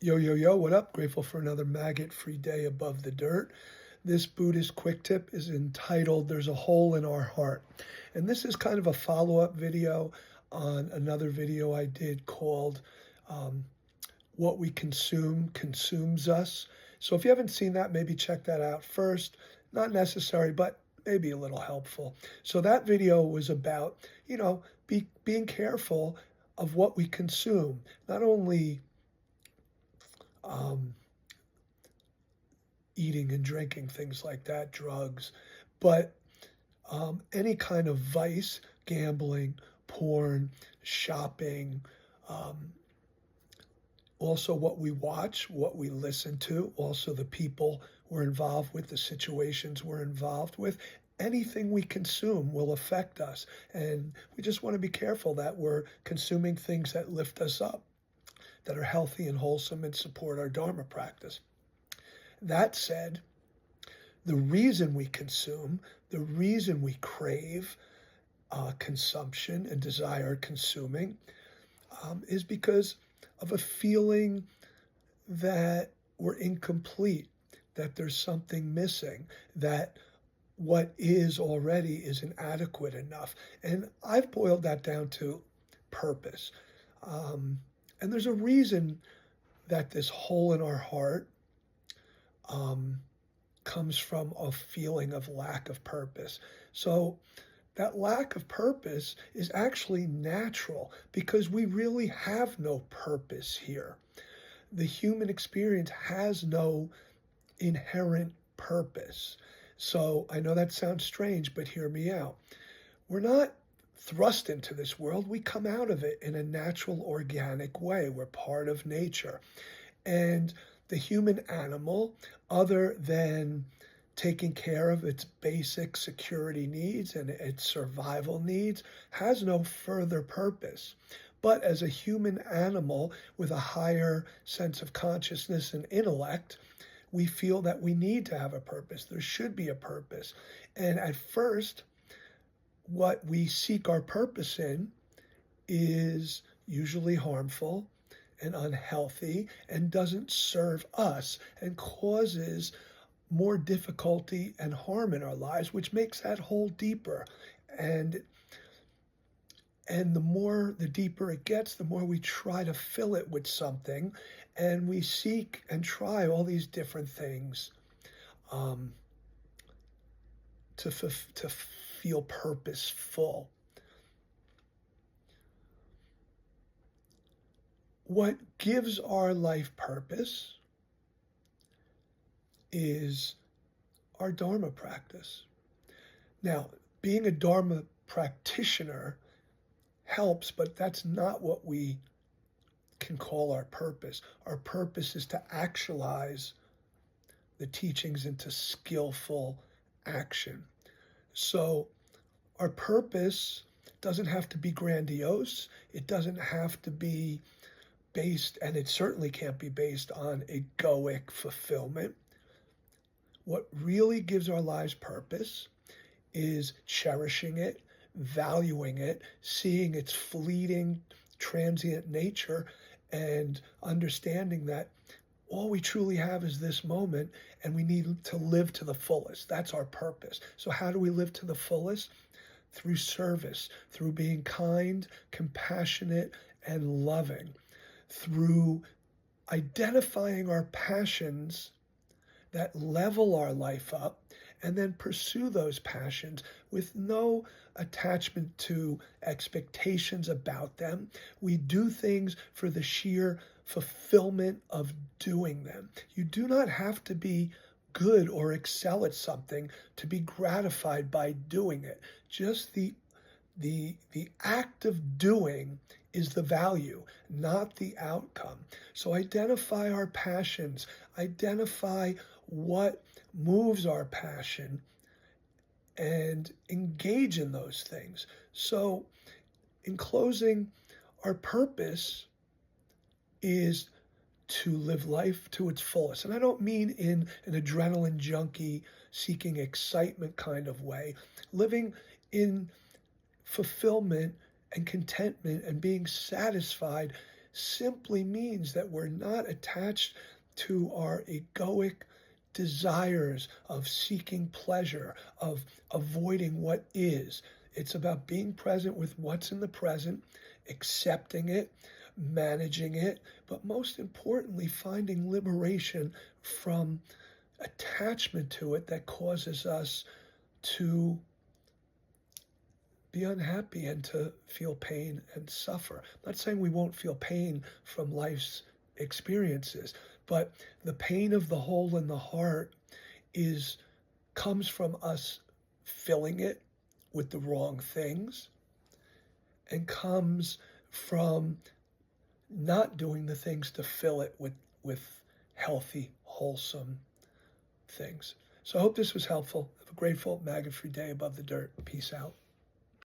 Yo, yo, yo, what up? Grateful for another maggot-free day above the dirt. This Buddhist quick tip is entitled There's a Hole in Our Heart. And this is kind of a follow-up video on another video I did called um, What We Consume Consumes Us. So if you haven't seen that, maybe check that out first. Not necessary, but maybe a little helpful. So that video was about, being careful of what we consume, not only um, eating and drinking, things like that, drugs, but any kind of vice, gambling, porn, shopping, um, also what we watch, what we listen to, also the people we're involved with, the situations we're involved with. Anything we consume will affect us. And we just want to be careful that we're consuming things that lift us up, that are healthy and wholesome and support our Dharma practice. That said, the reason we consume, the reason we crave consumption and desire consuming is because of a feeling that we're incomplete, that there's something missing, that what is already isn't adequate enough. And I've boiled that down to purpose. And there's a reason that this hole in our heart um, comes from a feeling of lack of purpose. So that lack of purpose is actually natural because we really have no purpose here. The human experience has no inherent purpose. So I know that sounds strange, but hear me out. We're not thrust into this world. We come out of it in a natural, organic way. We're part of nature. And the human animal, other than taking care of its basic security needs and its survival needs, has no further purpose. But as a human animal with a higher sense of consciousness and intellect, we feel that we need to have a purpose. There should be a purpose. And at first, what we seek our purpose in is usually harmful and unhealthy and doesn't serve us and causes more difficulty and harm in our lives, which makes that hole deeper. And the deeper it gets, the more we try to fill it with something, and we seek and try all these different things um, to feel purposeful. What gives our life purpose is our Dharma practice. Now, being a Dharma practitioner helps, but that's not what we can call our purpose. Our purpose is to actualize the teachings into skillful action. So our purpose doesn't have to be grandiose. It doesn't have to be based, and it certainly can't be based on egoic fulfillment. What really gives our lives purpose is cherishing it, valuing it, seeing its fleeting, transient nature, and understanding that all we truly have is this moment, and we need to live to the fullest. That's our purpose. So how do we live to the fullest? Through service, through being kind, compassionate, and loving, through identifying our passions that level our life up, and then pursue those passions with no attachment to expectations about them. We do things for the sheer fulfillment of doing them. You do not have to be good or excel at something to be gratified by doing it. Just the act of doing is the value, not the outcome. So identify our passions, identify what moves our passion, and engage in those things. So in closing, our purpose is to live life to its fullest. And I don't mean in an adrenaline junkie, seeking excitement kind of way. Living in fulfillment and contentment and being satisfied simply means that we're not attached to our egoic desires of seeking pleasure, of avoiding what is. It's about being present with what's in the present, accepting it, managing it, but most importantly, finding liberation from attachment to it that causes us to be unhappy and to feel pain and suffer. I'm not saying we won't feel pain from life's experiences, but the pain of the hole in the heart is comes from us filling it with the wrong things, and comes from not doing the things to fill it with healthy, wholesome things. So I hope this was helpful. Have a grateful, maggot-free day above the dirt. Peace out.